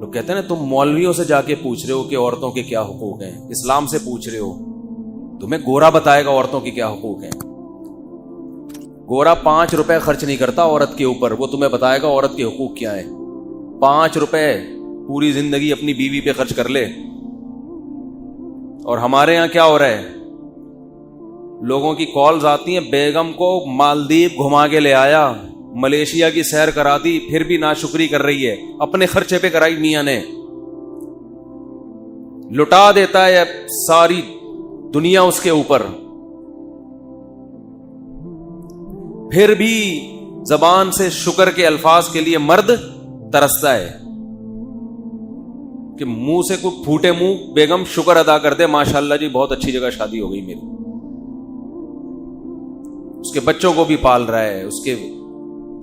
لوگ کہتے ہیں نا تم مولویوں سے جا کے پوچھ رہے ہو کہ عورتوں کے کیا حقوق ہیں، اسلام سے پوچھ رہے ہو، تمہیں گورا بتائے گا عورتوں کے کیا حقوق ہیں۔ گورا 5 روپے خرچ نہیں کرتا عورت کے اوپر، وہ تمہیں بتائے گا عورت کے حقوق کیا ہے۔ 5 روپے پوری زندگی اپنی بیوی پہ خرچ کر لے۔ اور ہمارے یہاں کیا ہو رہا ہے، لوگوں کی کالز آتی ہیں، بیگم کو مالدیپ گھما کے لے آیا، ملیشیا کی سیر کرا دی، پھر بھی ناشکری کر رہی ہے، اپنے خرچے پہ کرائی میاں نے، لٹا دیتا ہے ساری دنیا اس کے اوپر، پھر بھی زبان سے شکر کے الفاظ کے لیے مرد ترستا ہے کہ منہ سے کوئی پھوٹے منہ بیگم شکر ادا کر دے، ماشاءاللہ جی بہت اچھی جگہ شادی ہو گئی میری، اس کے بچوں کو بھی پال رہا ہے، اس کے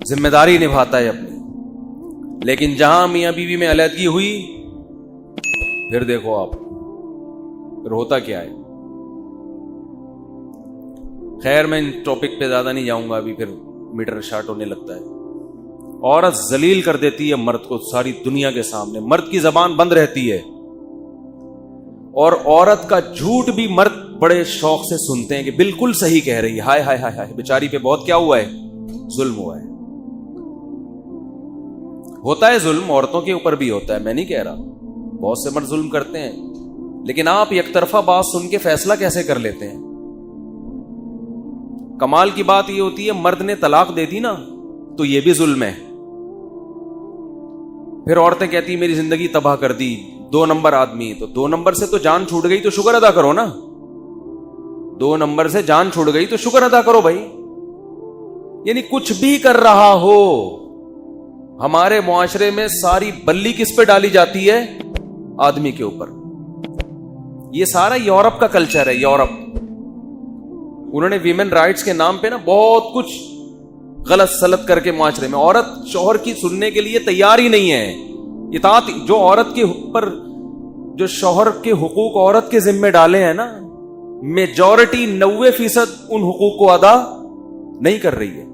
ذمہ داری نبھاتا ہے اپنی۔ لیکن جہاں میاں بیوی میں علیحدگی ہوئی، پھر دیکھو آپ پھر ہوتا کیا ہے۔ خیر میں ان ٹاپک پہ زیادہ نہیں جاؤں گا، ابھی پھر میٹر شارٹ ہونے لگتا ہے۔ عورت ذلیل کر دیتی ہے مرد کو ساری دنیا کے سامنے، مرد کی زبان بند رہتی ہے، اور عورت کا جھوٹ بھی مرد بڑے شوق سے سنتے ہیں کہ بالکل صحیح کہہ رہی ہے، ہائے ہائے ہائے ہائے بیچاری پہ بہت کیا ہوا ہے، ظلم ہوا ہے۔ ہوتا ہے ظلم، عورتوں کے اوپر بھی ہوتا ہے، میں نہیں کہہ رہا، بہت سے مرد ظلم کرتے ہیں، لیکن آپ یک طرفہ بات سن کے فیصلہ کیسے کر لیتے ہیں؟ کمال کی بات یہ ہوتی ہے مرد نے طلاق دے دی نا تو یہ بھی ظلم ہے، پھر عورتیں کہتی میری زندگی تباہ کر دی، 2 نمبر آدمی، تو 2 نمبر سے تو جان چھوٹ گئی تو شکر ادا کرو نا، 2 نمبر سے جان چھوٹ گئی تو شکر ادا کرو بھائی۔ یعنی کچھ بھی کر رہا ہو، ہمارے معاشرے میں ساری بلی کس پہ ڈالی جاتی ہے؟ آدمی کے اوپر۔ یہ سارا یورپ کا کلچر ہے، یورپ، انہوں نے ویمن رائٹس کے نام پہ نا بہت کچھ غلط سلط کر کے معاشرے میں، عورت شوہر کی سننے کے لیے تیار ہی نہیں ہے۔ اطاعت جو عورت کے اوپر، جو شوہر کے حقوق عورت کے ذمہ ڈالے ہیں نا، میجورٹی 90% ان حقوق کو ادا نہیں کر رہی ہے۔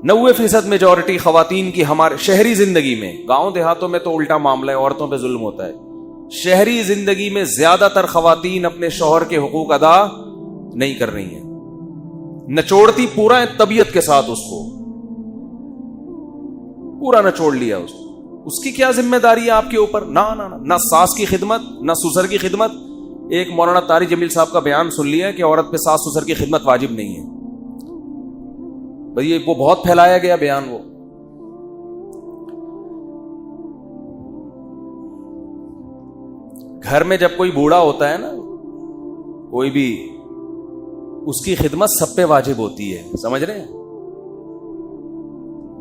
90% میجورٹی خواتین کی ہمارے شہری زندگی میں، گاؤں دیہاتوں میں تو الٹا معاملہ ہے، عورتوں پہ ظلم ہوتا ہے۔ شہری زندگی میں زیادہ تر خواتین اپنے شوہر کے حقوق ادا نہیں کر رہی ہیں، نچوڑتی پورا طبیعت کے ساتھ اس کو، پورا نچوڑ لیا اس کی کیا ذمہ داری ہے آپ کے اوپر؟ نہ ساس کی خدمت، نہ سسر کی خدمت۔ ایک مولانا طاری جمیل صاحب کا بیان سن لیا کہ عورت پہ ساس سسر کی خدمت واجب نہیں ہے، بھئی وہ بہت پھیلایا گیا بیان۔ وہ گھر میں جب کوئی بوڑھا ہوتا ہے نا، کوئی بھی، اس کی خدمت سب پہ واجب ہوتی ہے، سمجھ رہے ہیں؟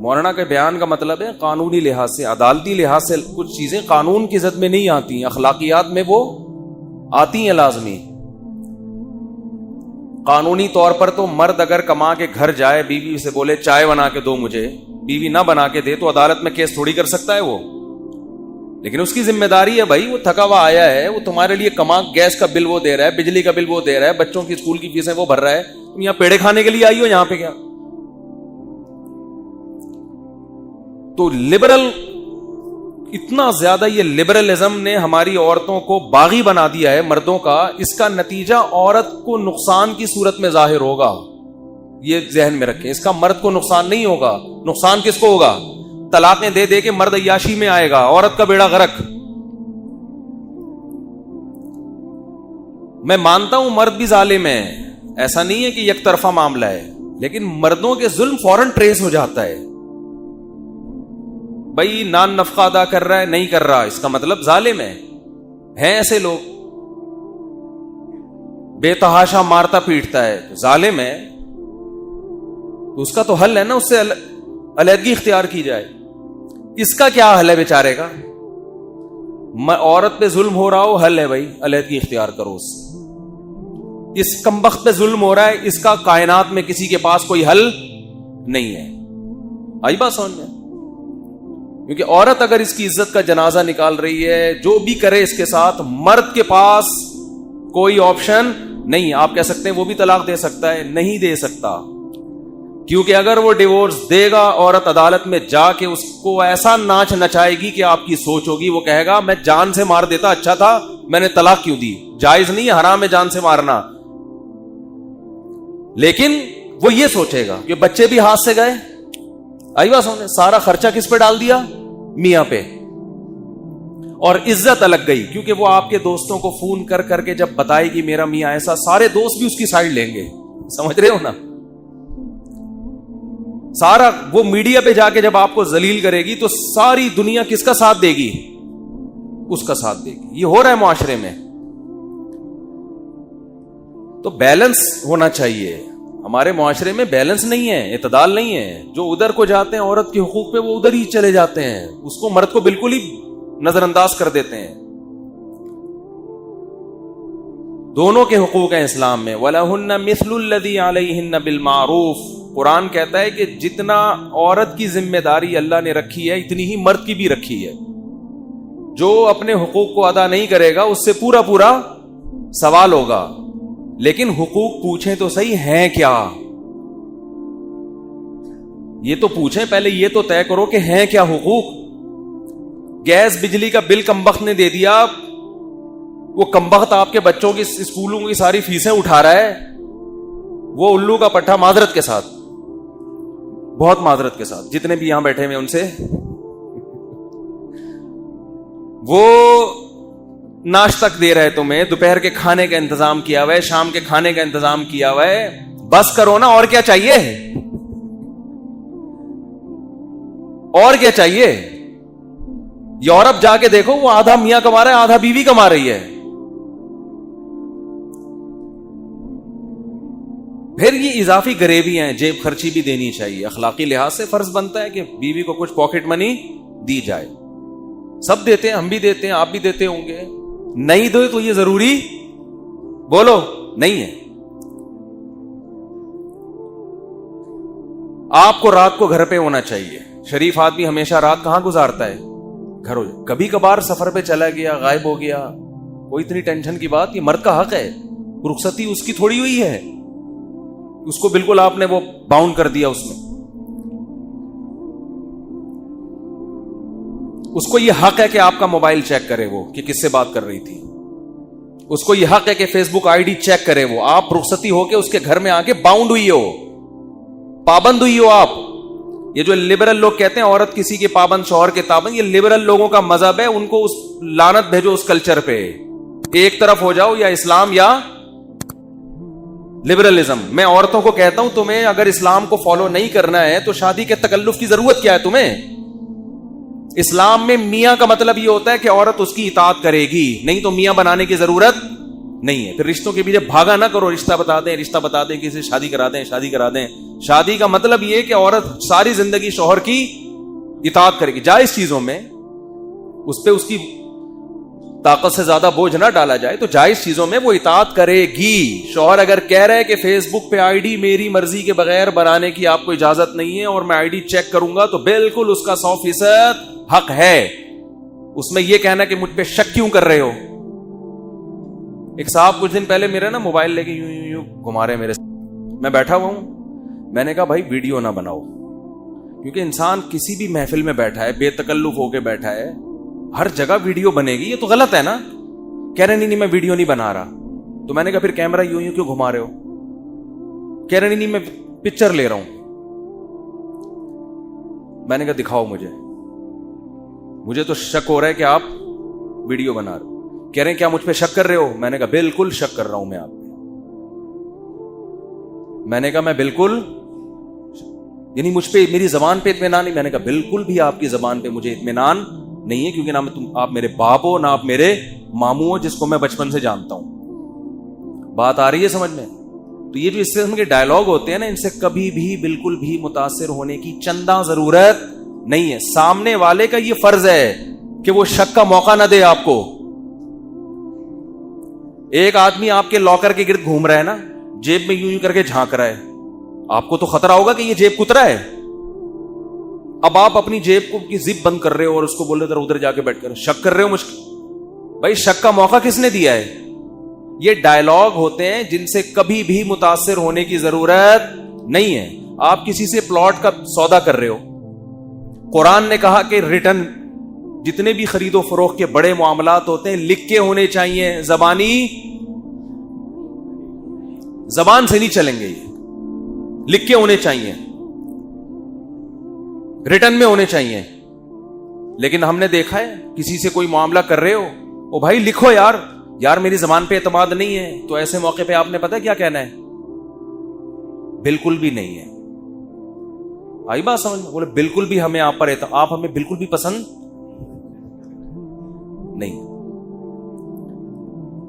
مولانا کے بیان کا مطلب ہے قانونی لحاظ سے، عدالتی لحاظ سے کچھ چیزیں قانون کی زد میں نہیں آتی ہیں، اخلاقیات میں وہ آتی ہیں لازمی۔ قانونی طور پر تو مرد اگر کما کے گھر جائے، بیوی سے بولے چائے بنا کے دو مجھے، بیوی نہ بنا کے دے تو عدالت میں کیس تھوڑی کر سکتا ہے وہ، لیکن اس کی ذمہ داری ہے بھائی، وہ تھکا ہوا آیا ہے، وہ تمہارے لیے کما، گیس کا بل وہ دے رہا ہے، بجلی کا بل وہ دے رہا ہے، بچوں کی اسکول کی فیسیں وہ بھر رہا ہے، تم یہاں پیڑے کھانے کے لیے آئی ہو یہاں پہ کیا؟ تو لبرل، اتنا زیادہ یہ لبرلزم نے ہماری عورتوں کو باغی بنا دیا ہے مردوں کا، اس کا نتیجہ عورت کو نقصان کی صورت میں ظاہر ہوگا، یہ ذہن میں رکھیں۔ اس کا مرد کو نقصان نہیں ہوگا، نقصان کس کو ہوگا؟ طلاقیں دے دے کے مرد عیاشی میں آئے گا، عورت کا بیڑا غرق۔ میں مانتا ہوں مرد بھی ظالم ہے، ایسا نہیں ہے کہ یک طرفہ معاملہ ہے، لیکن مردوں کے ظلم فوراً ٹریس ہو جاتا ہے۔ بھائی نان نفقہ ادا کر رہا ہے، نہیں کر رہا، اس کا مطلب ظالم ہے۔ ہیں ایسے لوگ، بے تحاشا مارتا پیٹتا ہے، ظالم ہے، تو اس کا تو حل ہے نا، اس سے علیحدگی اختیار کی جائے۔ اس کا کیا حل ہے بیچارے کا؟ عورت پہ ظلم ہو رہا ہو، حل ہے بھائی علیحدگی اختیار کرو اس سے۔ اس کمبخت پہ ظلم ہو رہا ہے، اس کا کائنات میں کسی کے پاس کوئی حل نہیں ہے۔ آئی بات سمجھ میں؟ کیونکہ عورت اگر اس کی عزت کا جنازہ نکال رہی ہے، جو بھی کرے اس کے ساتھ، مرد کے پاس کوئی آپشن نہیں۔ آپ کہہ سکتے ہیں وہ بھی طلاق دے سکتا ہے، نہیں دے سکتا۔ کیونکہ اگر وہ ڈیورس دے گا عورت عدالت میں جا کے اس کو ایسا ناچ نچائے گی کہ آپ کی سوچ ہوگی, وہ کہے گا میں جان سے مار دیتا اچھا تھا, میں نے طلاق کیوں دی. جائز نہیں ہے, حرام ہے جان سے مارنا, لیکن وہ یہ سوچے گا کہ بچے بھی ہاتھ سے گئے, آئی بات سونے, سارا خرچہ کس پہ ڈال دیا, میاں پہ, اور عزت الگ گئی. کیونکہ وہ آپ کے دوستوں کو فون کر کر کے جب بتائے گی میرا میاں ایسا, سارے دوست بھی اس کی سائڈ لیں گے, سمجھ رہے ہو نا. سارا وہ میڈیا پہ جا کے جب آپ کو ذلیل کرے گی تو ساری دنیا کس کا ساتھ دے گی, اس کا ساتھ دے گی. یہ ہو رہا ہے معاشرے میں. تو بیلنس ہونا چاہیے. ہمارے معاشرے میں بیلنس نہیں ہے, اعتدال نہیں ہے. جو ادھر کو جاتے ہیں عورت کے حقوق پہ, وہ ادھر ہی چلے جاتے ہیں, اس کو مرد کو بالکل ہی نظر انداز کر دیتے ہیں. دونوں کے حقوق ہیں اسلام میں. وَلَهُنَّ مِثْلُ الَّذِي عَلَيْهِنَّ بِالْمَعْرُوفِ. قرآن کہتا ہے کہ جتنا عورت کی ذمہ داری اللہ نے رکھی ہے اتنی ہی مرد کی بھی رکھی ہے. جو اپنے حقوق کو ادا نہیں کرے گا اس سے پورا پورا سوال ہوگا. لیکن حقوق پوچھیں تو صحیح ہیں کیا, یہ تو پوچھیں پہلے, یہ تو طے کرو کہ ہیں کیا حقوق. گیس بجلی کا بل کمبخت نے دے دیا, وہ کمبخت آپ کے بچوں کی اسکولوں کی ساری فیسیں اٹھا رہا ہے, وہ الو کا پٹھا, معذرت کے ساتھ, بہت معذرت کے ساتھ, جتنے بھی یہاں بیٹھے ہوئے ان سے, وہ ناشتہ دے رہے تمہیں, دوپہر کے کھانے کا انتظام کیا ہوا ہے, شام کے کھانے کا انتظام کیا ہوا ہے, بس کرو نا, اور کیا چاہیے, اور کیا چاہیے. یورپ جا کے دیکھو, وہ آدھا میاں کما رہا ہے, آدھا بیوی کما رہی ہے. پھر یہ اضافی غریبی ہیں, جیب خرچی بھی دینی چاہیے. اخلاقی لحاظ سے فرض بنتا ہے کہ بیوی کو کچھ پاکٹ منی دی جائے. سب دیتے ہیں, ہم بھی دیتے ہیں, آپ بھی دیتے ہوں گے. نہیں دو تو یہ ضروری, بولو, نہیں ہے. آپ کو رات کو گھر پہ ہونا چاہیے. شریف آدمی ہمیشہ رات کہاں گزارتا ہے, گھر. کبھی کبھار سفر پہ چلا گیا, غائب ہو گیا, کوئی اتنی ٹینشن کی بات, یہ مرد کا حق ہے. رخصتی اس کی تھوڑی ہوئی ہے, اس کو بالکل آپ نے وہ باؤنڈ کر دیا. اس میں اس کو یہ حق ہے کہ آپ کا موبائل چیک کرے, وہ کہ کس سے بات کر رہی تھی. اس کو یہ حق ہے کہ Facebook I D check کرے. وہ آپ رخصتی ہو کے اس کے گھر میں آ کے باؤنڈ ہوئی ہو, پابند ہوئی ہو آپ. یہ جو لبرل لوگ کہتے ہیں عورت کسی کے پابند, شوہر کے پابند, یہ لبرل لوگوں کا مذہب ہے. ان کو اس لعنت بھیجو اس کلچر پہ, ایک طرف ہو جاؤ, یا اسلام یا لبرلزم. میں عورتوں کو کہتا ہوں تمہیں اگر اسلام کو فالو نہیں کرنا ہے تو شادی کے تکلف کی ضرورت کیا ہے تمہیں. اسلام میں میاں کا مطلب یہ ہوتا ہے کہ عورت اس کی اطاعت کرے گی, نہیں تو میاں بنانے کی ضرورت نہیں ہے. پھر رشتوں کے پیچھے بھاگا نہ کرو, رشتہ بتا دیں, رشتہ بتا دیں, کسی شادی کرا دیں, شادی کرا دیں. شادی کا مطلب یہ کہ عورت ساری زندگی شوہر کی اطاعت کرے گی. جائز چیزوں میں اس پہ اس کی طاقت سے زیادہ بوجھ نہ ڈالا جائے, تو جائز چیزوں میں وہ اطاعت کرے گی. شوہر اگر کہہ رہے کہ فیس بک پہ آئی ڈی میری مرضی کے بغیر بنانے کی آپ کو اجازت نہیں ہے اور میں آئی ڈی چیک کروں گا, تو بالکل اس کا 100% حق ہے. اس میں یہ کہنا کہ مجھ پہ شک کیوں کر رہے ہو. ایک صاحب کچھ دن پہلے میرا نا موبائل لے کے یوں یوں یوں گھما رہے میرے, میں بیٹھا ہوا ہوں. میں نے کہا بھائی ویڈیو نہ بناؤ, کیونکہ انسان کسی بھی محفل میں بیٹھا ہے, بے تکلف ہو کے بیٹھا ہے, ہر جگہ ویڈیو بنے گی, یہ تو غلط ہے نا. کہہ رہے نہیں میں ویڈیو نہیں بنا رہا. تو میں نے کہا پھر کیمرہ یوں یوں کیوں گھما رہے ہو. کہہ رہے نہیں میں پکچر لے رہا ہوں. میں نے کہا دکھاؤ مجھے تو شک ہو رہا ہے کہ آپ ویڈیو بنا رہے ہو. کہہ رہے ہیں کیا مجھ پہ شک کر رہے ہو. میں نے کہا بالکل شک کر رہا ہوں میں آپ پہ. میں نے کہا میں بالکل, یعنی مجھ پہ میری زبان پہ اطمینان نہیں. میں نے کہا بالکل بھی آپ کی زبان پہ مجھے اطمینان نہیں ہے, کیونکہ نہ آپ میرے باپ ہو نہ آپ میرے ماموں ہو, جس کو میں بچپن سے جانتا ہوں. بات آ رہی ہے سمجھ میں. تو یہ جو اس قسم کے ڈائلاگ ہوتے ہیں نا, ان سے کبھی بھی بالکل بھی متاثر ہونے کی چندہ ضرورت نہیں ہے. سامنے والے کا یہ فرض ہے کہ وہ شک کا موقع نہ دے آپ کو. ایک آدمی آپ کے لاکر کے گرد گھوم رہا ہے نا, جیب میں یوں کر کے جھانک رہا ہے, آپ کو تو خطرہ ہوگا کہ یہ جیب کترا ہے. اب آپ اپنی جیب کو کی زپ بند کر رہے ہو اور اس کو بول رہے ادھر جا کے بیٹھ کر شک کر رہے ہو. بھائی شک کا موقع کس نے دیا ہے. یہ ڈائلاگ ہوتے ہیں جن سے کبھی بھی متاثر ہونے کی ضرورت نہیں ہے. آپ کسی سے پلاٹ کا سودا کر رہے ہو, قرآن نے کہا کہ ریٹرن جتنے بھی خرید و فروخت کے بڑے معاملات ہوتے ہیں لکھ کے ہونے چاہیے, زبان سے نہیں چلیں گے, یہ لکھ کے ہونے چاہیے, ریٹرن میں ہونے چاہیے. لیکن ہم نے دیکھا ہے کسی سے کوئی معاملہ کر رہے ہو, او بھائی لکھو یار میری زبان پہ اعتماد نہیں ہے, تو ایسے موقع پہ آپ نے پتا کیا کہنا ہے؟ بالکل بھی نہیں ہے. آئی بات سمجھ میں؟ بولے بالکل بھی ہمیں آپ پر آپ ہمیں بالکل بھی پسند نہیں.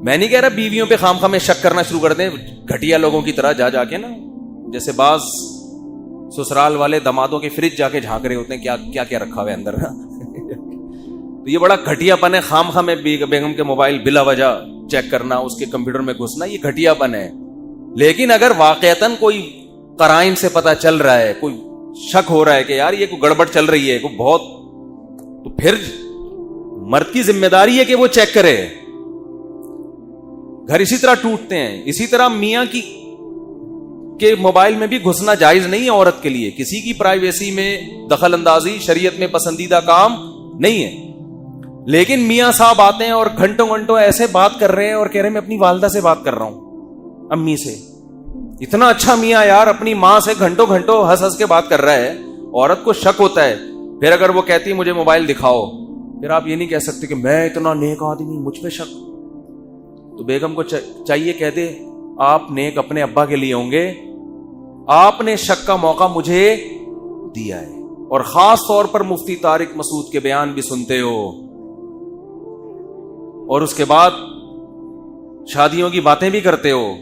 میں نہیں کہہ رہا بیویوں پہ خام خواہ میں شک کرنا شروع کر دیں گھٹیا لوگوں کی طرح, جا کے نا جیسے بعض سسرال والے دمادوں کے فریج جا کے جھانک رہے ہوتے ہیں کیا کیا رکھا ہوا ہے اندر. تو یہ بڑا گھٹیا پن ہے, خام خواہ میں بیگم کے موبائل بلا وجہ چیک کرنا, اس کے کمپیوٹر میں گھسنا, یہ گھٹیا پن ہے. لیکن اگر واقعتاً کوئی قرائن سے پتا چل رہا ہے, کوئی شک ہو رہا ہے کہ یار یہ کوئی گڑبڑ چل رہی ہے کوئی بہت, تو پھر مرد کی ذمہ داری ہے کہ وہ چیک کرے. گھر اسی طرح ٹوٹتے ہیں. اسی طرح میاں کے موبائل میں بھی گھسنا جائز نہیں ہے عورت کے لیے. کسی کی پرائیویسی میں دخل اندازی شریعت میں پسندیدہ کام نہیں ہے. لیکن میاں صاحب آتے ہیں اور گھنٹوں ایسے بات کر رہے ہیں اور کہہ رہے ہیں میں اپنی والدہ سے بات کر رہا ہوں, امی سے. اتنا اچھا میاں یار اپنی ماں سے گھنٹوں ہنس کے بات کر رہا ہے. عورت کو شک ہوتا ہے. پھر اگر وہ کہتی ہے مجھے موبائل دکھاؤ, پھر آپ یہ نہیں کہہ سکتے کہ میں اتنا نیک آدمی مجھ پہ شک. تو بیگم کو چاہیے کہہ دے آپ نیک اپنے ابا کے لیے ہوں گے, آپ نے شک کا موقع مجھے دیا ہے. اور خاص طور پر مفتی طارق مسعود کے بیان بھی سنتے ہو, اور اس کے بعد شادیوں کی باتیں بھی کرتے ہو,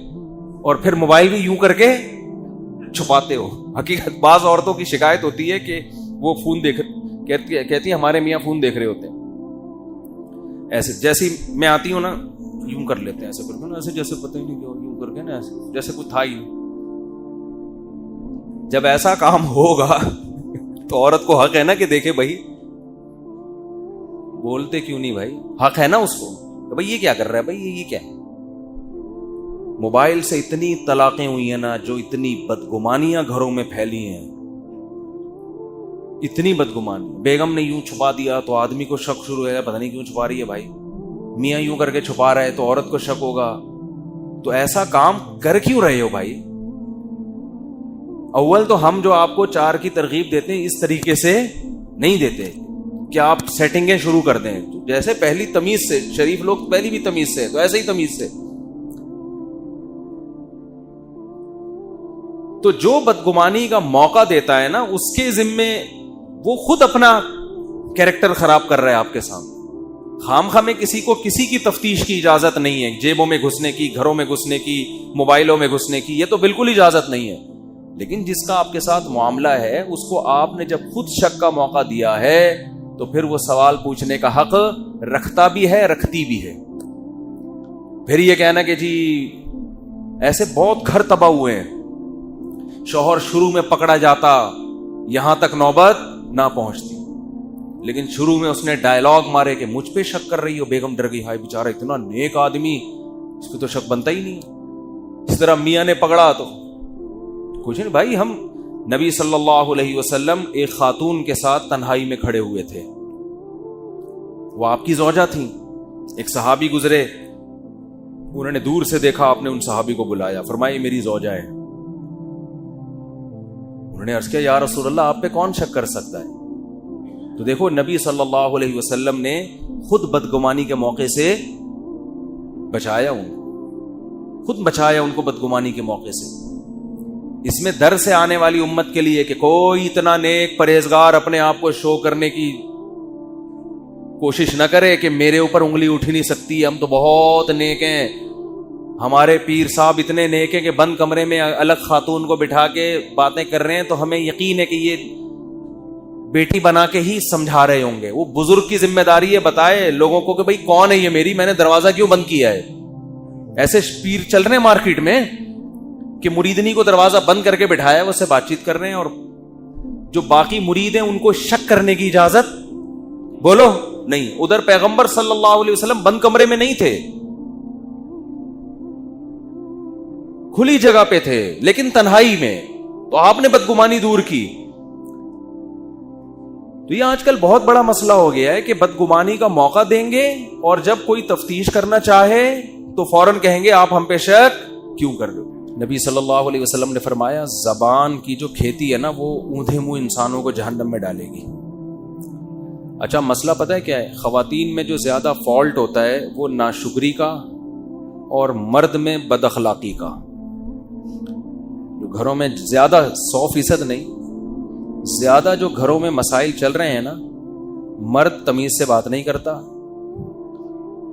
اور پھر موبائل بھی یوں کر کے چھپاتے ہو. حقیقت بعض عورتوں کی شکایت ہوتی ہے کہ وہ فون کہتی ہیں ہمارے میاں فون دیکھ رہے ہوتے ہیں. ایسے جیسی میں آتی ہوں نا یوں کر لیتے ہیں, ایسے کر کے نا, ایسے جیسے پتہ ہی نہیں کیا یوں کر کے نا, ایسے جیسے کوئی تھا ہی نہیں. جب ایسا کام ہوگا تو عورت کو حق ہے نا کہ دیکھے بھائی بولتے کیوں نہیں بھائی, حق ہے نا اس کو کہ بھائی یہ کیا کر رہا ہے, بھائی یہ کیا ہے. موبائل سے اتنی طلاقیں ہوئی ہیں نا, جو اتنی بدگمانیاں گھروں میں پھیلی ہیں, اتنی بدگمانی. بیگم نے یوں چھپا دیا تو آدمی کو شک شروع ہے, پتہ نہیں کیوں چھپا رہی ہے بھائی. میاں یوں کر کے چھپا رہا ہے تو عورت کو شک ہوگا. تو ایسا کام کر کیوں رہے ہو بھائی؟ اول تو ہم جو آپ کو 4 کی ترغیب دیتے ہیں اس طریقے سے نہیں دیتے کہ آپ سیٹنگیں شروع کر دیں. جیسے پہلی تمیز سے, شریف لوگ پہلی بھی تمیز سے, تو ایسے ہی تمیز سے. تو جو بدگمانی کا موقع دیتا ہے نا, اس کے ذمے وہ خود اپنا کیریکٹر خراب کر رہا ہے آپ کے سامنے. خام خواہ میں کسی کو کسی کی تفتیش کی اجازت نہیں ہے, جیبوں میں گھسنے کی, گھروں میں گھسنے کی, موبائلوں میں گھسنے کی, یہ تو بالکل اجازت نہیں ہے. لیکن جس کا آپ کے ساتھ معاملہ ہے اس کو آپ نے جب خود شک کا موقع دیا ہے تو پھر وہ سوال پوچھنے کا حق رکھتا بھی ہے, رکھتی بھی ہے. پھر یہ کہنا کہ جی ایسے بہت گھر تباہ ہوئے ہیں, شوہر شروع میں پکڑا جاتا یہاں تک نوبت نہ پہنچتی, لیکن شروع میں اس نے ڈائلاگ مارے کہ مجھ پہ شک کر رہی ہو. بیگم ڈر گئی, ہائے بیچارہ اتنا نیک آدمی, اس پہ تو شک بنتا ہی نہیں. اس طرح میاں نے پکڑا تو کچھ نہیں بھائی. ہم نبی صلی اللہ علیہ وسلم ایک خاتون کے ساتھ تنہائی میں کھڑے ہوئے تھے, وہ آپ کی زوجہ تھیں. ایک صحابی گزرے, انہوں نے دور سے دیکھا, آپ نے ان صحابی کو بلایا, فرمایا میری زوجہ ہے. انہوں نے عرض کیا یا رسول اللہ آپ پہ کون شک کر سکتا ہے؟ تو دیکھو نبی صلی اللہ علیہ وسلم نے خود بدگمانی کے موقع سے بچایا, خود بچایا ان کو بدگمانی کے موقع سے. اس میں در سے آنے والی امت کے لیے کہ کوئی اتنا نیک پرہیزگار اپنے آپ کو شو کرنے کی کوشش نہ کرے کہ میرے اوپر انگلی اٹھ نہیں سکتی, ہم تو بہت نیک ہیں, ہمارے پیر صاحب اتنے نیک ہیں کہ بند کمرے میں الگ خاتون کو بٹھا کے باتیں کر رہے ہیں تو ہمیں یقین ہے کہ یہ بیٹی بنا کے ہی سمجھا رہے ہوں گے. وہ بزرگ کی ذمہ داری ہے بتائے لوگوں کو کہ بھئی کون ہے یہ میری, میں نے دروازہ کیوں بند کیا ہے. ایسے پیر چل رہے ہیں مارکیٹ میں کہ مریدنی کو دروازہ بند کر کے بٹھایا, وہ سے بات چیت کر رہے ہیں, اور جو باقی مرید ہیں ان کو شک کرنے کی اجازت بولو نہیں. ادھر پیغمبر صلی اللہ علیہ وسلم بند کمرے میں نہیں تھے, کھلی جگہ پہ تھے, لیکن تنہائی میں. تو آپ نے بدگمانی دور کی. تو یہ آج کل بہت بڑا مسئلہ ہو گیا ہے کہ بدگمانی کا موقع دیں گے اور جب کوئی تفتیش کرنا چاہے تو فوراً کہیں گے آپ ہم پہ شک کیوں کر رہے ہو. نبی صلی اللہ علیہ وسلم نے فرمایا زبان کی جو کھیتی ہے نا وہ اونھے منہ انسانوں کو جہنم میں ڈالے گی. اچھا مسئلہ پتہ ہے کیا ہے؟ خواتین میں جو زیادہ فالٹ ہوتا ہے وہ ناشکری کا اور مرد میں بد اخلاقی کا. جو گھروں میں زیادہ 100% نہیں زیادہ جو گھروں میں مسائل چل رہے ہیں نا, مرد تمیز سے بات نہیں کرتا,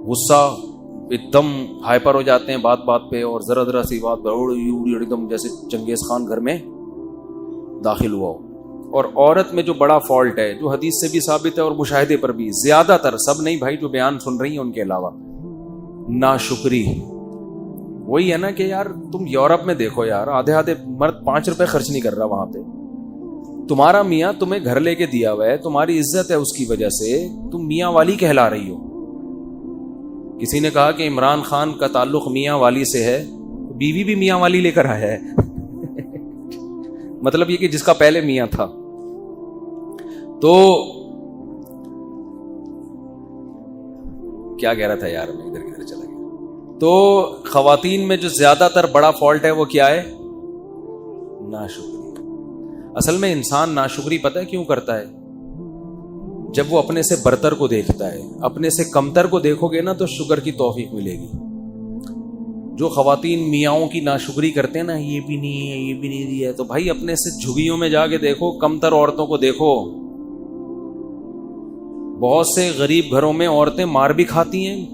غصہ ایک دم ہائپر ہو جاتے ہیں بات بات پہ, اور ذرا ذرا سی بات ایک دم جیسے چنگیز خان گھر میں داخل ہوا ہو. اور عورت میں جو بڑا فالٹ ہے, جو حدیث سے بھی ثابت ہے اور مشاہدے پر بھی, زیادہ تر, سب نہیں بھائی جو بیان سن رہی ہیں ان کے علاوہ, ناشکری. وہی ہے نا کہ یار تم یورپ میں دیکھو یار, آدھے مرد 5 روپے خرچ نہیں کر رہا وہاں پہ. تمہارا میاں تمہیں گھر لے کے دیا ہوا ہے, تمہاری عزت ہے اس کی وجہ سے, تم میاں والی کہلا رہی ہو. کسی نے کہا کہ عمران خان کا تعلق میاں والی سے ہے, بیوی بھی میاں والی لے کر آیا ہے. مطلب یہ کہ جس کا پہلے میاں تھا. تو کیا کہہ رہا تھا یار, میں ادھر کدھر چلا گیا. تو خواتین میں جو زیادہ تر بڑا فالٹ ہے وہ کیا ہے؟ ناشکری. اصل میں انسان ناشکری پتہ ہے کیوں کرتا ہے؟ جب وہ اپنے سے برتر کو دیکھتا ہے. اپنے سے کمتر کو دیکھو گے نا تو شکر کی توفیق ملے گی. جو خواتین میاؤں کی ناشکری کرتے ہیں نا, یہ بھی نہیں ہے, یہ بھی نہیں دیا ہے, تو بھائی اپنے سے جھگیوں میں جا کے دیکھو, کمتر عورتوں کو دیکھو. بہت سے غریب گھروں میں عورتیں مار بھی کھاتی ہیں,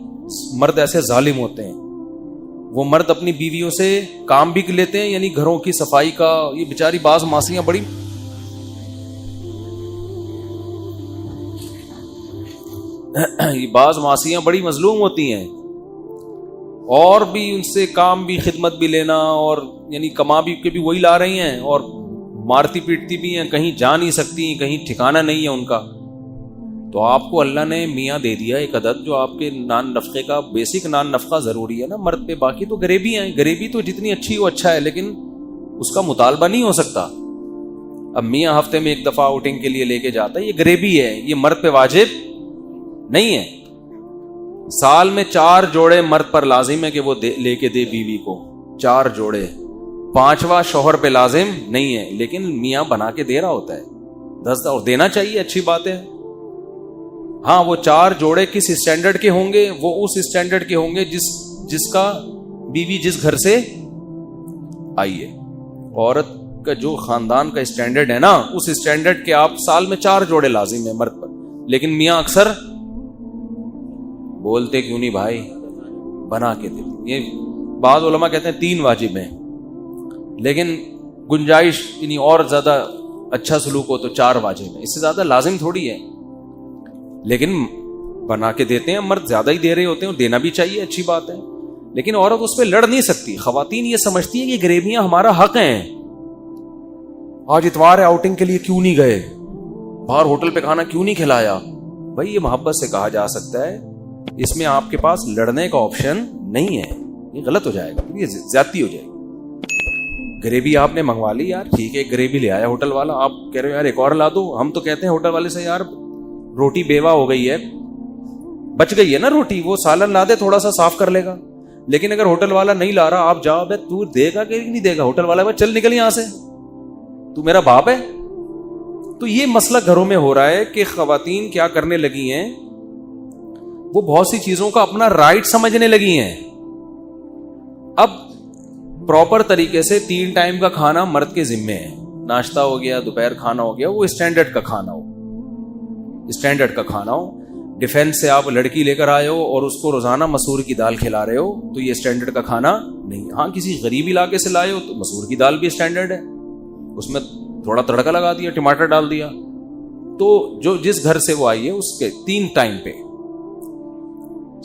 مرد ایسے ظالم ہوتے ہیں. وہ مرد اپنی بیویوں سے کام بھی لیتے ہیں, یعنی گھروں کی صفائی کا. یہ بیچاری بعض ماسیاں بڑی بڑی مظلوم ہوتی ہیں, اور بھی ان سے کام بھی, خدمت بھی لینا, اور یعنی کما بھی کے بھی وہی لا رہی ہیں, اور مارتی پیٹتی بھی ہیں, کہیں جا نہیں سکتی, کہیں ٹھکانہ نہیں ہے ان کا. تو آپ کو اللہ نے میاں دے دیا ایک عدد جو آپ کے نان نفقے کا, بیسک نان نفقہ ضروری ہے نا مرد پہ. باقی تو غریبی ہیں, غریبی تو جتنی اچھی ہو اچھا ہے, لیکن اس کا مطالبہ نہیں ہو سکتا. اب میاں ہفتے میں ایک دفعہ آؤٹنگ کے لیے لے کے جاتا ہے, یہ غریبی ہے, یہ مرد پہ واجب نہیں ہے. سال میں 4 جوڑے مرد پر لازم ہے کہ وہ لے کے دے بیوی کو, 4 جوڑے. 5واں شوہر پہ لازم نہیں ہے, لیکن میاں بنا کے دے رہا ہوتا ہے 10, اور دینا چاہیے, اچھی بات ہے. ہاں وہ 4 جوڑے کس اسٹینڈرڈ کے ہوں گے؟ وہ اس اسٹینڈرڈ کے ہوں گے جس کا بیوی جس گھر سے آئی ہے. عورت کا جو خاندان کا اسٹینڈرڈ ہے نا, اس اسٹینڈرڈ کے آپ سال میں 4 جوڑے لازم ہیں مرد پر. لیکن میاں اکثر بولتے کیوں نہیں بھائی, بنا کے دے. یہ بعض علماء کہتے ہیں 3 واجب ہیں, لیکن گنجائش یعنی اور زیادہ اچھا سلوک ہو تو 4 واجب ہیں, اس سے زیادہ لازم تھوڑی ہے. لیکن بنا کے دیتے ہیں, مرد زیادہ ہی دے رہے ہوتے ہیں, دینا بھی چاہیے, اچھی بات ہے. لیکن عورت اس پہ لڑ نہیں سکتی. خواتین یہ سمجھتی ہیں کہ غریبیاں ہمارا حق ہیں. آج اتوار ہے, آؤٹنگ کے لیے کیوں نہیں گئے, باہر ہوٹل پہ کھانا کیوں نہیں کھلایا. بھائی یہ محبت سے کہا جا سکتا ہے, اس میں آپ کے پاس لڑنے کا آپشن نہیں ہے. یہ غلط ہو جائے گا, یہ زیادتی ہو جائے گی. غریبی آپ نے منگوا لی یار, ٹھیک ہے, غریبی لے آیا ہوٹل والا, آپ کہہ رہے ہو یار ایک اور لا دو. ہم تو کہتے ہیں ہوٹل والے سے یار روٹی بیوہ ہو گئی ہے, بچ گئی ہے نا روٹی, وہ سالن لا دے, تھوڑا سا صاف کر لے گا. لیکن اگر ہوٹل والا نہیں لا رہا, آپ جاؤ, تو دے گا کہ نہیں دے گا؟ ہوٹل والا چل نکل یہاں سے, تو میرا باپ ہے. تو یہ مسئلہ گھروں میں ہو رہا ہے کہ خواتین کیا کرنے لگی ہیں, وہ بہت سی چیزوں کا اپنا رائٹ سمجھنے لگی ہیں. اب پراپر طریقے سے 3 ٹائم کا کھانا مرد کے ذمے ہے. ناشتہ ہو گیا, دوپہر کھانا ہو گیا, وہ اسٹینڈرڈ کا کھانا ہو, اسٹینڈرڈ کا کھانا ہو. ڈیفینس سے آپ لڑکی لے کر آئے ہو اور اس کو روزانہ مسور کی دال کھلا رہے ہو, تو یہ اسٹینڈرڈ کا کھانا نہیں. ہاں کسی غریب علاقے سے لائے ہو تو مسور کی دال بھی اسٹینڈرڈ ہے, اس میں تھوڑا تڑکا لگا دیا, ٹماٹر ڈال دیا. تو جو جس گھر سے وہ آئی ہے اس کے 3 ٹائم پہ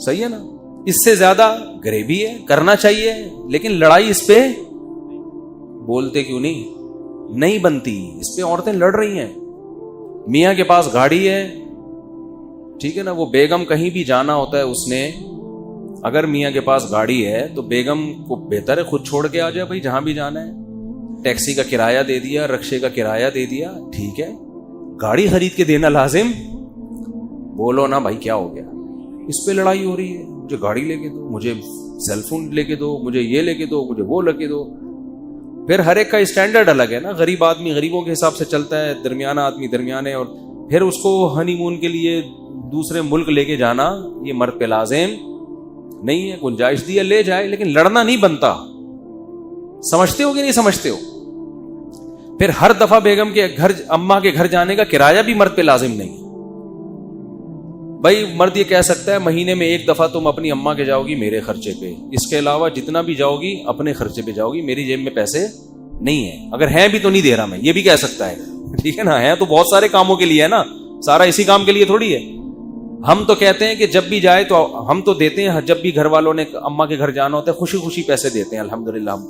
صحیح ہے نا. اس سے زیادہ غریبی ہے, کرنا چاہیے, لیکن لڑائی اس پہ بولتے کیوں نہیں بنتی. اس پہ عورتیں لڑ رہی ہیں. میاں کے پاس گاڑی ہے, ٹھیک ہے نا, وہ بیگم کہیں بھی جانا ہوتا ہے, اس نے اگر میاں کے پاس گاڑی ہے تو بیگم کو بہتر ہے خود چھوڑ کے آ جائے بھائی جہاں بھی جانا ہے. ٹیکسی کا کرایہ دے دیا, رکشے کا کرایہ دے دیا, ٹھیک ہے. گاڑی خرید کے دینا لازم؟ بولو نا بھائی کیا ہو گیا, اس پہ لڑائی ہو رہی ہے, مجھے گاڑی لے کے دو, مجھے سیل فون لے کے دو, مجھے یہ لے کے دو, مجھے وہ لے کے دو. پھر ہر ایک کا اسٹینڈرڈ الگ ہے نا. غریب آدمی غریبوں کے حساب سے چلتا ہے, درمیانہ آدمی درمیانے, اور پھر اس کو ہنی مون کے لیے دوسرے ملک لے کے جانا یہ مرد پہ لازم نہیں ہے. گنجائش دی ہے لے جائے, لیکن لڑنا نہیں بنتا. سمجھتے ہو کہ نہیں سمجھتے ہو؟ پھر ہر دفعہ بیگم کے گھر, اماں کے گھر جانے کا کرایہ بھی مرد پہ لازم نہیں. بھائی مرد یہ کہہ سکتا ہے مہینے میں ایک دفعہ تم اپنی اماں کے جاؤ گی میرے خرچے پہ, اس کے علاوہ جتنا بھی جاؤ گی اپنے خرچے پہ جاؤ گی, میری جیب میں پیسے نہیں ہیں. اگر ہیں بھی تو نہیں دے رہا میں, یہ بھی کہہ سکتا ہے. ٹھیک ہے نا, ہیں تو بہت سارے کاموں کے لیے ہے نا, سارا اسی کام کے لیے تھوڑی ہے. ہم تو کہتے ہیں کہ جب بھی جائے تو ہم تو دیتے ہیں, جب بھی گھر والوں نے اماں کے گھر جانا ہوتا ہے خوشی خوشی پیسے دیتے ہیں الحمدللہ ہم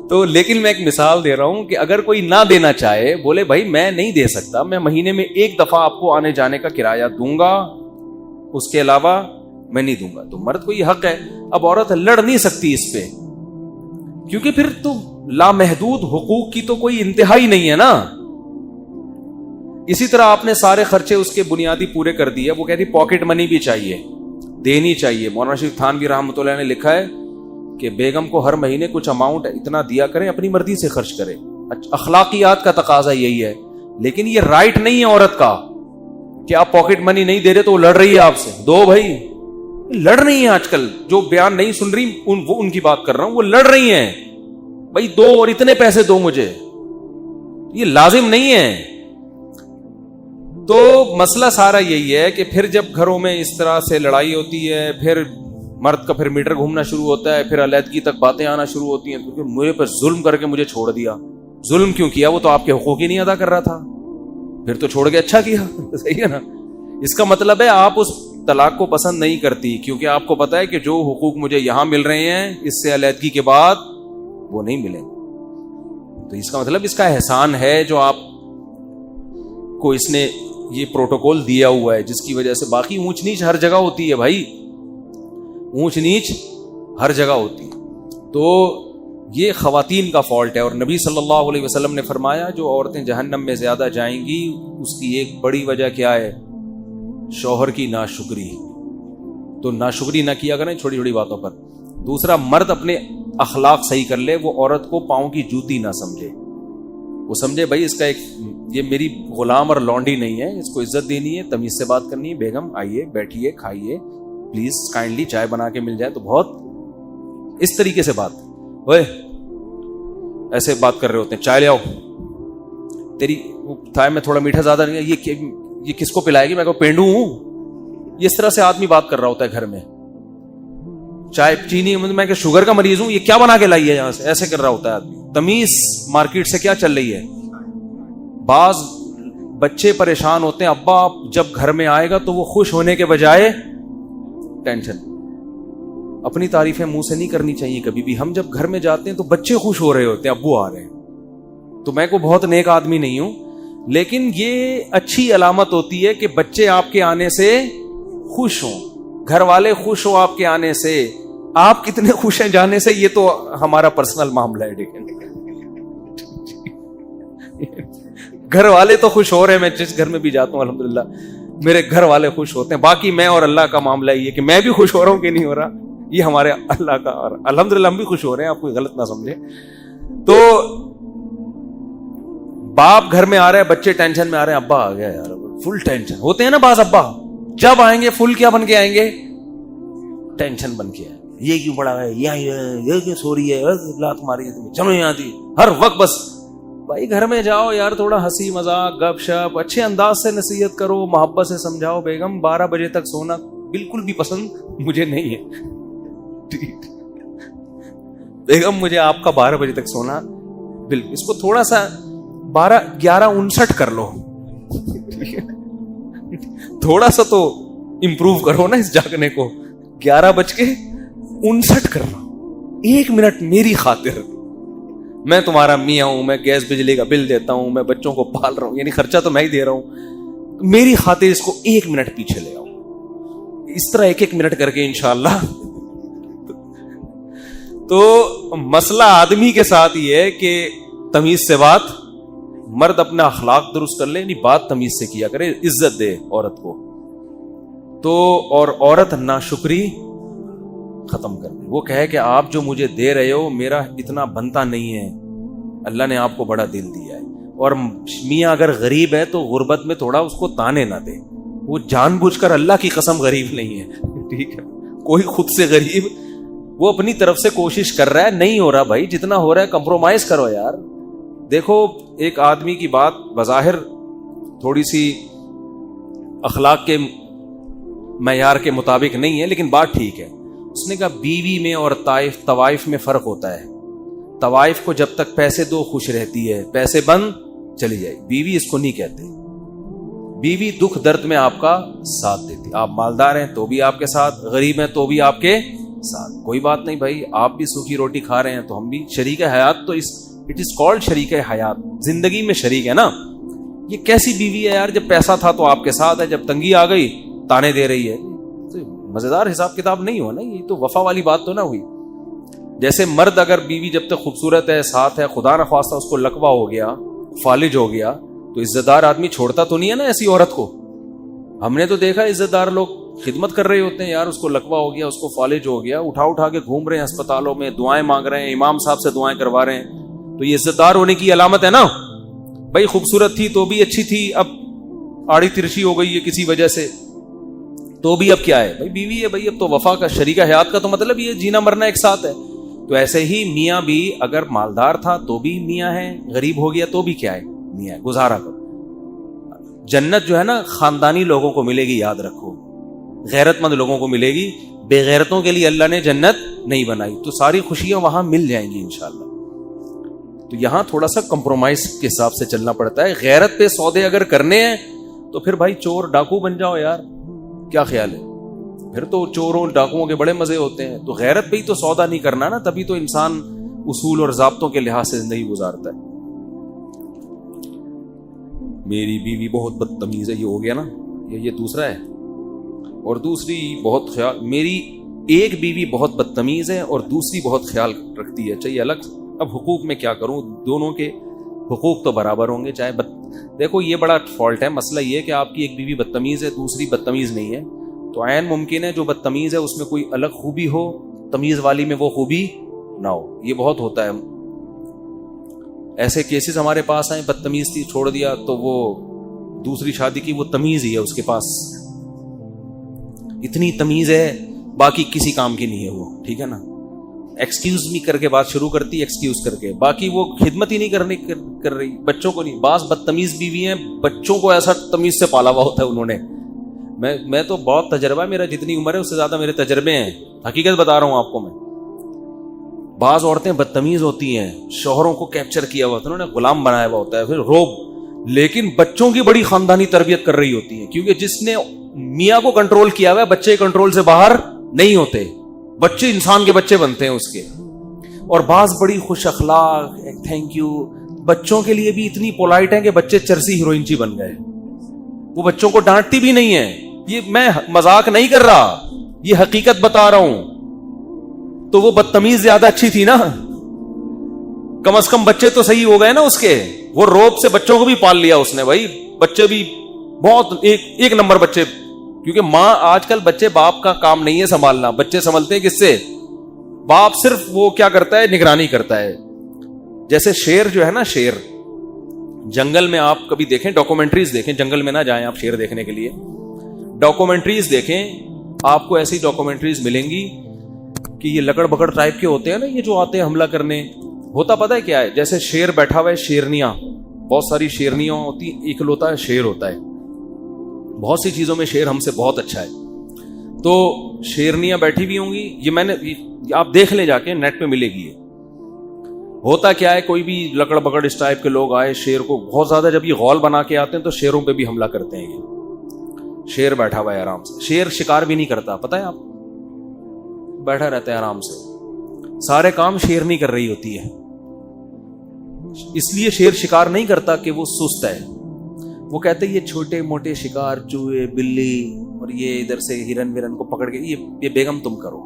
تو لیکن میں ایک مثال دے رہا ہوں کہ اگر کوئی نہ دینا چاہے, بولے بھائی میں نہیں دے سکتا, میں مہینے میں ایک دفعہ آپ کو آنے جانے کا کرایہ دوں گا, اس کے علاوہ میں نہیں دوں گا, تو مرد کو یہ حق ہے. اب عورت لڑ نہیں سکتی اس پہ, کیونکہ پھر تو لامحدود حقوق کی تو کوئی انتہا ہی نہیں ہے نا. اسی طرح آپ نے سارے خرچے اس کے بنیادی پورے کر دیے, وہ کہتی پاکٹ منی بھی چاہیے, دینی چاہیے. مولانا شریف تھانوی رحمۃ اللہ نے لکھا ہے کہ بیگم کو ہر مہینے کچھ اماؤنٹ اتنا دیا کریں, اپنی مرضی سے خرچ کرے. اخلاقیات کا تقاضا یہی ہے, لیکن یہ رائٹ نہیں ہے عورت کا کہ آپ پاکٹ منی نہیں دے رہے تو وہ لڑ رہی ہے آپ سے. دو بھائی لڑ رہی ہیں آج کل, جو بیان نہیں سن رہی وہ ان کی بات کر رہا ہوں, وہ لڑ رہی ہیں بھائی دو اور اتنے پیسے دو مجھے, یہ لازم نہیں ہے. تو مسئلہ سارا یہی ہے کہ پھر جب گھروں میں اس طرح سے لڑائی ہوتی ہے, پھر مرد کا پھر میٹر گھومنا شروع ہوتا ہے, پھر علیحدگی تک باتیں آنا شروع ہوتی ہیں, کیونکہ مجھے پر ظلم کر کے مجھے چھوڑ دیا. ظلم کیوں کیا؟ وہ تو آپ کے حقوق ہی نہیں ادا کر رہا تھا, پھر تو چھوڑ کے اچھا کیا. صحیح ہے نا. اس کا مطلب ہے آپ اس طلاق کو پسند نہیں کرتی, کیونکہ آپ کو پتا ہے کہ جو حقوق مجھے یہاں مل رہے ہیں اس سے علیحدگی کے بعد وہ نہیں ملیں. تو اس کا مطلب اس کا احسان ہے جو آپ کو اس نے یہ پروٹوکول دیا ہوا ہے, جس کی وجہ سے باقی اونچ نیچ ہر جگہ ہوتی ہے بھائی, اونچ نیچ ہر جگہ ہوتی. تو یہ خواتین کا فالٹ ہے. اور نبی صلی اللہ علیہ وسلم نے فرمایا جو عورتیں جہنم میں زیادہ جائیں گی اس کی ایک بڑی وجہ کیا ہے؟ شوہر کی ناشکری. تو ناشکری نہ کیا کریں چھوٹی چھوٹی باتوں پر. دوسرا, مرد اپنے اخلاق صحیح کر لے, وہ عورت کو پاؤں کی جوتی نہ سمجھے, وہ سمجھے بھائی اس کا ایک یہ میری غلام اور لونڈی نہیں ہے, اس کو عزت دینی ہے, تمیز سے بات کرنی ہے. بیگم آئیے, بیٹھیے, کھائیے, پلیز کائنڈلی چائے بنا کے مل جائے, تو بہت اس طریقے سے بات. اوے ایسے بات کر رہے ہوتے ہیں, چائے لے آؤ, تیری تھائے میں تھوڑا میٹھا زیادہ نہیں ہے, یہ کس کو پلائے گی, میں کو پینڈو ہوں. اس طرح سے آدمی بات کر رہا ہوتا ہے گھر میں. چائے چینی میں کہ شوگر کا مریض ہوں, یہ کیا بنا کے لائی ہے یہاں سے, ایسے کر رہا ہوتا ہے آدمی. تمیز مارکیٹ سے کیا چل رہی ہے. بعض بچے پریشان ہوتے ہیں, ابا جب گھر میں آئے گا تو وہ خوش ہونے کے بجائے ٹینشن. اپنی تعریفیں منہ سے نہیں کرنی چاہیے کبھی بھی. ہم جب گھر میں جاتے ہیں تو بچے خوش ہو رہے ہوتے ہیں, ابو آ رہے ہیں. تو میں کوئی بہت نیک آدمی نہیں ہوں, لیکن یہ اچھی علامت ہوتی ہے کہ بچے آپ کے آنے سے خوش ہوں, گھر والے خوش ہوں آپ کے آنے سے. آپ کتنے خوش ہیں جانے سے یہ تو ہمارا پرسنل معاملہ ہے. گھر والے تو خوش ہو رہے ہیں, میں جس گھر میں بھی جاتا ہوں الحمدللہ میرے گھر والے خوش ہوتے ہیں. باقی میں اور اللہ کا معاملہ یہ کہ میں بھی خوش ہو رہا ہوں کہ نہیں ہو رہا, یہ ہمارے اللہ کا, اور الحمدللہ ہم بھی خوش ہو رہے ہیں, آپ کوئی غلط نہ سمجھے. تو باپ گھر میں آ رہا ہے, بچے ٹینشن میں آ رہے ہیں, ابا آ گیا یار, فل ٹینشن ہوتے ہیں نا بعض ابا. جب آئیں گے فل کیا بن کے آئیں گے؟ ٹینشن بن کے آئیں گے. یہ کیوں پڑا ہے, یہ کیوں سو رہی ہے, لات ماری ہے تمہیں, چلو یہاں تھی ہر وقت. بس بھائی گھر میں جاؤ یار, تھوڑا ہنسی مذاق گپ شپ اچھے انداز سے نصیحت کرو, محبت سے سمجھاؤ. بیگم 12 بجے تک سونا بالکل بھی پسند مجھے نہیں ہے. بیگم مجھے آپ کا 12 بجے تک سونا بالکل, اس کو تھوڑا سا 11:59 کر لو, تھوڑا سا تو امپروو کرو نا اس جاگنے کو. 11:59 کرنا, 1 منٹ میری خاطر. میں تمہارا میاں ہوں, میں گیس بجلی کا بل دیتا ہوں, میں بچوں کو پال رہا ہوں, یعنی خرچہ تو میں ہی دے رہا ہوں. میری خاطر اس کو 1 منٹ پیچھے لے آؤ. اس طرح 1 منٹ کر کے انشاءاللہ تو مسئلہ آدمی کے ساتھ یہ ہے کہ تمیز سے بات، مرد اپنا اخلاق درست کر لے، یعنی بات تمیز سے کیا کرے، عزت دے عورت کو تو، اور عورت ناشکری ختم کر دے، وہ کہے کہ آپ جو مجھے دے رہے ہو میرا اتنا بنتا نہیں ہے، اللہ نے آپ کو بڑا دل دیا ہے. اور میاں اگر غریب ہے تو غربت میں تھوڑا اس کو تانے نہ دے، وہ جان بوجھ کر اللہ کی قسم غریب نہیں ہے، ٹھیک ہے، کوئی خود سے غریب، وہ اپنی طرف سے کوشش کر رہا ہے، نہیں ہو رہا بھائی، جتنا ہو رہا ہے کمپرومائز کرو یار. دیکھو ایک آدمی کی بات بظاہر تھوڑی سی اخلاق کے معیار کے مطابق نہیں ہے، لیکن بات ٹھیک ہے. اس نے کہا بیوی میں اور طوائف میں فرق ہوتا ہے. طوائف کو جب تک پیسے دو خوش رہتی ہے، پیسے بند چلی جائے. بیوی اس کو نہیں کہتے. بیوی دکھ درد میں آپ کا ساتھ دیتی. آپ مالدار ہیں تو بھی آپ کے ساتھ، غریب ہیں تو بھی آپ کے ساتھ. کوئی بات نہیں بھائی، آپ بھی سوکھی روٹی کھا رہے ہیں تو ہم بھی شریک حیات، تو اٹ از کالڈ شریک حیات، زندگی میں شریک ہے نا. یہ کیسی بیوی ہے یار، جب پیسہ تھا تو آپ کے ساتھ ہے، جب تنگی آ گئی تانے دے رہی ہے. مزیدار حساب کتاب نہیں ہو نا، یہ تو وفا والی بات تو نہ ہوئی. جیسے مرد اگر بیوی جب تک خوبصورت ہے، ساتھ ہے، خدا نہ خواستہ اس کو لقوہ ہو گیا، فالج ہو گیا، تو عزت دار آدمی چھوڑتا تو نہیں ہے نا ایسی عورت کو. ہم نے تو دیکھا عزت دار لوگ خدمت کر رہے ہوتے ہیں، یار اس کو لقوہ ہو گیا، اس کو فالج ہو گیا، اٹھا کے گھوم رہے ہیں اسپتالوں میں، دعائیں مانگ رہے ہیں، امام صاحب سے دعائیں کروا رہے ہیں. تو یہ عزت دار ہونے کی علامت ہے نا. بھائی خوبصورت تھی تو بھی اچھی تھی، اب آڑی ترچی ہو گئی ہے کسی وجہ سے، تو بھی اب کیا ہے بھائی، بیوی ہے بھائی، اب تو وفا کا شریک حیات کا تو مطلب یہ جینا مرنا ایک ساتھ ہے. تو ایسے ہی میاں بھی اگر مالدار تھا تو بھی میاں ہے، غریب ہو گیا تو بھی کیا ہے، میاں ہے. گزارا کرو. جنت جو ہے نا خاندانی لوگوں کو ملے گی، یاد رکھو، غیرت مند لوگوں کو ملے گی. بے غیرتوں کے لیے اللہ نے جنت نہیں بنائی، تو ساری خوشیاں وہاں مل جائیں گی انشاءاللہ. تو یہاں تھوڑا سا کمپرومائز کے حساب سے چلنا پڑتا ہے. غیرت پہ سودے اگر کرنے ہیں تو پھر بھائی چور ڈاکو بن جاؤ یار، کیا خیال ہے؟ پھر تو چوروں ڈاکوؤں کے بڑے مزے ہوتے ہیں. تو غیرت پہ ہی تو سودا نہیں کرنا نا، تبھی تو انسان اصول اور ضابطوں کے لحاظ سے زندگی گزارتا ہے. میری بیوی بہت بدتمیز ہے، یہ ہو گیا نا، یہ دوسرا ہے. اور دوسری بہت خیال، میری ایک بیوی بہت بدتمیز ہے اور دوسری بہت خیال رکھتی ہے. چاہیے الگ. اب حقوق میں کیا کروں، دونوں کے حقوق تو برابر ہوں گے. چاہے دیکھو یہ بڑا فالٹ ہے. مسئلہ یہ ہے کہ آپ کی ایک بیوی بدتمیز ہے، دوسری بدتمیز نہیں ہے، تو عین ممکن ہے جو بدتمیز ہے اس میں کوئی الگ خوبی ہو، تمیز والی میں وہ خوبی نہ ہو. یہ بہت ہوتا ہے. ایسے کیسز ہمارے پاس آئے، بدتمیز تھی چھوڑ دیا، تو وہ دوسری شادی کی، وہ تمیز ہی ہے اس کے پاس، اتنی تمیز ہے باقی کسی کام کی نہیں ہے وہ، ٹھیک ہے نا. ایکسکیوز می کر کے بات شروع کرتی، ایکسکیوز کر کے، باقی وہ خدمت ہی نہیں کر رہی. بچوں کو نہیں. بعض بدتمیز بیوی ہیں، بچوں کو ایسا تمیز سے پالا ہوا ہوتا ہے انہوں نے. میں تو بہت تجربہ، میرا جتنی عمر ہے اس سے زیادہ میرے تجربے ہیں، حقیقت بتا رہا ہوں آپ کو میں. بعض عورتیں بدتمیز ہوتی ہیں، شوہروں کو کیپچر کیا ہوا ہوتا ہے، انہوں نے غلام بنایا ہوا ہوتا ہے، پھر روب، لیکن بچوں کی بڑی خاندانی تربیت کر رہی ہوتی ہیں، کیونکہ جس نے میاں کو کنٹرول کیا ہوا ہے بچے کنٹرول سے باہر نہیں ہوتے، بچے انسان کے بچے بنتے ہیں اس کے. اور بعض بڑی خوش اخلاق، تھینک یو، بچوں کے لیے بھی اتنی پولائٹ ہیں کہ بچے چرسی ہیروئن بن گئے. وہ بچوں کو ڈانٹتی بھی نہیں ہے. یہ میں مذاق نہیں کر رہا، یہ حقیقت بتا رہا ہوں. تو وہ بدتمیز زیادہ اچھی تھی نا، کم از کم بچے تو صحیح ہو گئے نا اس کے. وہ روب سے بچوں کو بھی پال لیا اس نے بھائی، بچے بھی بہت ایک نمبر بچے. کیونکہ ماں آج کل بچے، باپ کا کام نہیں ہے سنبھالنا، بچے سنبھلتے ہیں کس سے؟ باپ صرف وہ کیا کرتا ہے، نگرانی کرتا ہے. جیسے شیر جو ہے نا، شیر جنگل میں آپ کبھی دیکھیں، ڈاکومنٹریز دیکھیں، جنگل میں نہ جائیں آپ شیر دیکھنے کے لیے، ڈاکومنٹریز دیکھیں، آپ کو ایسی ڈاکومنٹریز ملیں گی کہ یہ لکڑ بکڑ ٹائپ کے ہوتے ہیں نا، یہ جو آتے ہیں حملہ کرنے. ہوتا پتہ ہے کیا ہے؟ جیسے شیر بیٹھا ہوا ہے، شیرنیاں، بہت ساری شیرنیاں ہوتی ہیں، اکلوتا ہے شیر ہوتا ہے. بہت سی چیزوں میں شیر ہم سے بہت اچھا ہے. تو شیرنیاں بیٹھی بھی ہوں گی، یہ میں نے، آپ دیکھ لیں جا کے، نیٹ پہ ملے گی. ہوتا کیا ہے، کوئی بھی لکڑ بکڑ اس ٹائپ کے لوگ آئے، شیر کو بہت زیادہ جب یہ غول بنا کے آتے ہیں تو شیروں پہ بھی حملہ کرتے ہیں. یہ شیر بیٹھا ہوا ہے آرام سے، شیر شکار بھی نہیں کرتا، پتہ ہے آپ، بیٹھا رہتا ہے آرام سے، سارے کام شیر نہیں کر رہی ہوتی ہے. اس لیے شیر شکار نہیں کرتا کہ وہ سست ہے. وہ کہتے ہیں یہ چھوٹے موٹے شکار، چوہے، بلی، اور یہ ادھر سے ہرن ورن کو پکڑ کے، یہ بیگم تم کرو.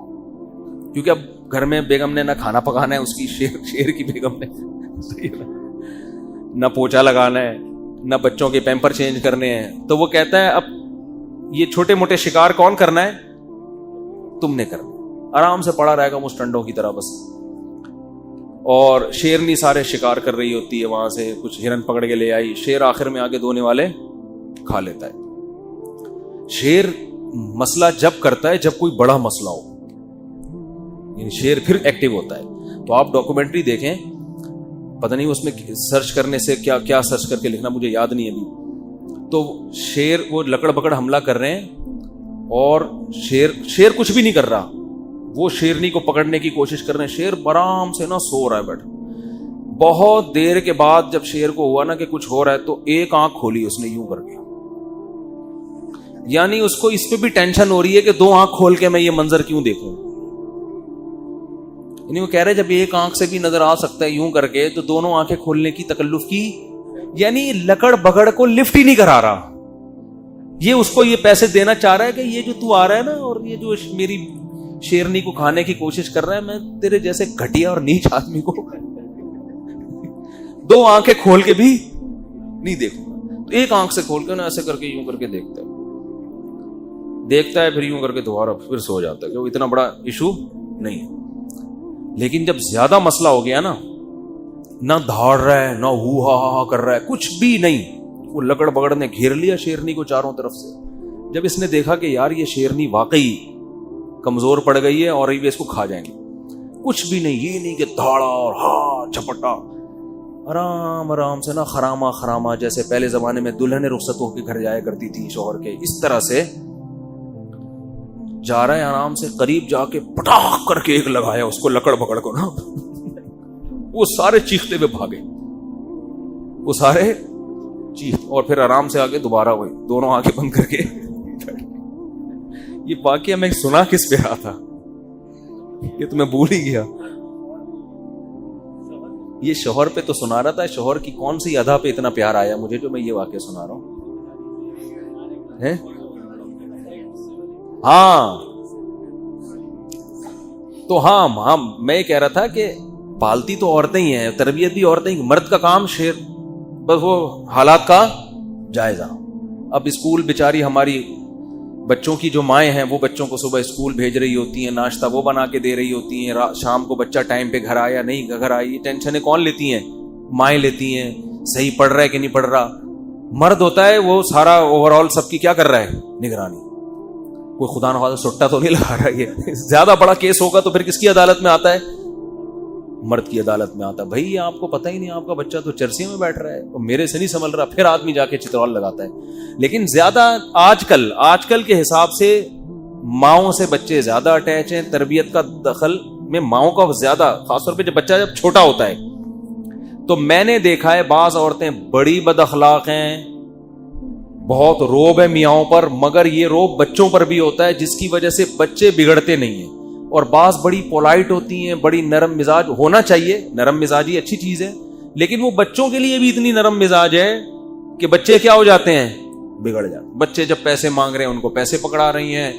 کیونکہ اب گھر میں بیگم نے نہ کھانا پکانا ہے اس کی، شیر کی بیگم نے نہ پوچھا لگانا ہے، نہ بچوں کے پیمپر چینج کرنے ہیں. تو وہ کہتا ہے اب یہ چھوٹے موٹے شکار کون کرنا ہے؟ تم نے کرنا. آرام سے پڑا رہے گا اس ٹنڈوں کی طرح بس. اور شیرنی سارے شکار کر رہی ہوتی ہے، وہاں سے کچھ ہرن پکڑ کے لے آئی، شیر آخر میں آگے دھونے والے کھا لیتا ہے. شیر مسئلہ جب کرتا ہے جب کوئی بڑا مسئلہ ہو، یعنی شیر پھر ایکٹیو ہوتا ہے. تو آپ ڈاکومنٹری دیکھیں، پتہ نہیں اس میں سرچ کرنے سے کیا کیا سرچ کر کے لکھنا مجھے یاد نہیں ابھی. تو شیر وہ لکڑ بکڑ حملہ کر رہے ہیں اور شیر کچھ بھی نہیں کر رہا، وہ شیرنی کو پکڑنے کی کوشش کر رہے ہیں. شیر آرام سے نا سو رہا ہے بیٹھ. بہت دیر کے بعد جب شیر کو ہوا نا کہ کچھ ہو رہا ہے تو ایک آنکھ کھولی اس نے یوں کر کے، یعنی اس کو اس پہ بھی ٹینشن ہو رہی ہے کہ دو آنکھ کھول کے میں یہ منظر کیوں دیکھوں. یعنی وہ کہہ رہے جب ایک آنکھ سے بھی نظر آ سکتا ہے یوں کر کے تو دونوں آنکھیں کھولنے کی تکلف کی. یعنی لکڑ بگڑ کو لفٹ ہی نہیں کرا رہا. یہ اس کو یہ پیسے دینا چاہ رہا ہے کہ یہ جو تو آ رہا ہے نا اور یہ جو میری شیرنی کو کھانے کی کوشش کر رہا ہے، میں تیرے جیسے گھٹیا اور نیچ آدمی کو دو آنکھیں کھول کے بھی نہیں دیکھوں گا. تو ایک آنکھ سے کھول کے نا ایسے کر کے یوں کر کے دیکھتا ہے پھر یوں کر کے دوبارہ پھر سو جاتا ہے کہ وہ اتنا بڑا ایشو نہیں ہے. لیکن جب زیادہ مسئلہ ہو گیا نا، نہ دھاڑ رہا ہے نہ ہو ہا کر رہا ہے، کچھ بھی نہیں، وہ لکڑ بگڑ نے گھیر لیا شیرنی کو چاروں طرف سے. جب اس نے دیکھا کہ یار یہ شیرنی واقعی کمزور پڑ گئی ہے اور یہ اس کو کھا جائیں گے، کچھ بھی نہیں، یہ نہیں کہ دھاڑا اور ہا چھپٹا، آرام آرام سے نا خراما جیسے پہلے زمانے میں دلہنیں رخصت ہو کے گھر جایا کرتی تھی شوہر کے، اس طرح سے جا رہا ہے آرام سے. قریب جا کے پٹاخ کر کے ایک لگایا اس کو لکڑ بکڑ کو نا، وہ سارے چیختے ہوئے بھاگے، وہ سارے چیخ، اور پھر آرام سے آگے دوبارہ وہی دونوں آنکھیں بند کر کے. یہ واقعہ میں سنا کس پہ رہا تھا یہ تو میں بھول ہی گیا. یہ شوہر پہ تو سنا رہا تھا. شوہر کی کون سی ادا پہ اتنا پیار آیا مجھے جو میں یہ واقعہ سنا رہا ہوں. ہاں تو ہاں میں کہہ رہا تھا کہ پالتی تو عورتیں ہی ہیں، تربیت بھی عورتیں ہی، مرد کا کام شیر بس وہ حالات کا جائزہ. اب اسکول بیچاری ہماری بچوں کی جو مائیں ہیں وہ بچوں کو صبح اسکول بھیج رہی ہوتی ہیں، ناشتہ وہ بنا کے دے رہی ہوتی ہیں، شام کو بچہ ٹائم پہ گھر آیا نہیں گھر آئی، یہ ٹینشنیں کون لیتی ہیں؟ مائیں لیتی ہیں. صحیح پڑھ رہا ہے کہ نہیں پڑھ رہا. مرد ہوتا ہے وہ سارا اوور آل سب کی کیا کر رہا ہے؟ نگرانی. کوئی خدا نخواستہ سٹا تو نہیں لگا رہا. یہ زیادہ بڑا کیس ہوگا تو پھر کس کی عدالت میں آتا ہے؟ مرد کی عدالت میں آتا ہے. بھائی آپ کو پتہ ہی نہیں، آپ کا بچہ تو چرسی میں بیٹھ رہا ہے اور میرے سے نہیں سنبھل رہا، پھر آدمی جا کے چترول لگاتا ہے. لیکن زیادہ آج کل کے حساب سے ماؤں سے بچے زیادہ اٹیچ ہیں. تربیت کا دخل میں ماؤں کا زیادہ، خاص طور پہ جب بچہ جب چھوٹا ہوتا ہے. تو میں نے دیکھا ہے بعض عورتیں بڑی بد اخلاق ہیں، بہت روب ہے میاؤں پر، مگر یہ روب بچوں پر بھی ہوتا ہے جس کی وجہ سے بچے بگڑتے نہیں ہیں. اور بعض بڑی پولائٹ ہوتی ہیں، بڑی نرم مزاج ہونا چاہیے، نرم مزاجی اچھی چیز ہے، لیکن وہ بچوں کے لیے بھی اتنی نرم مزاج ہے کہ بچے کیا ہو جاتے ہیں؟ بگڑ جاتے. بچے جب پیسے مانگ رہے ہیں ان کو پیسے پکڑا رہی ہیں،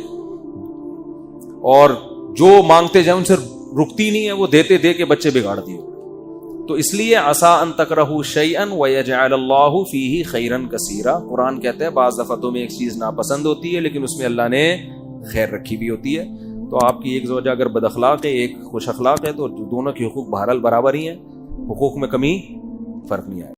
اور جو مانگتے جائیں ان سے رکتی نہیں ہے، وہ دیتے دے کے بچے بگاڑ دیے. تو اس لیے عسیٰ ان تکرہوا شیئا ویجعل اللہ فیہ خیرا کثیرا. قرآن کہتا ہے بعض دفعہ تمہیں ایک چیز ناپسند ہوتی ہے لیکن اس میں اللہ نے خیر رکھی بھی ہوتی ہے. تو آپ کی ایک زوجہ اگر بد اخلاق ہے، ایک خوش اخلاق ہے، تو دونوں کے حقوق بہرحال برابر ہی ہیں، حقوق میں کمی فرق نہیں آئے.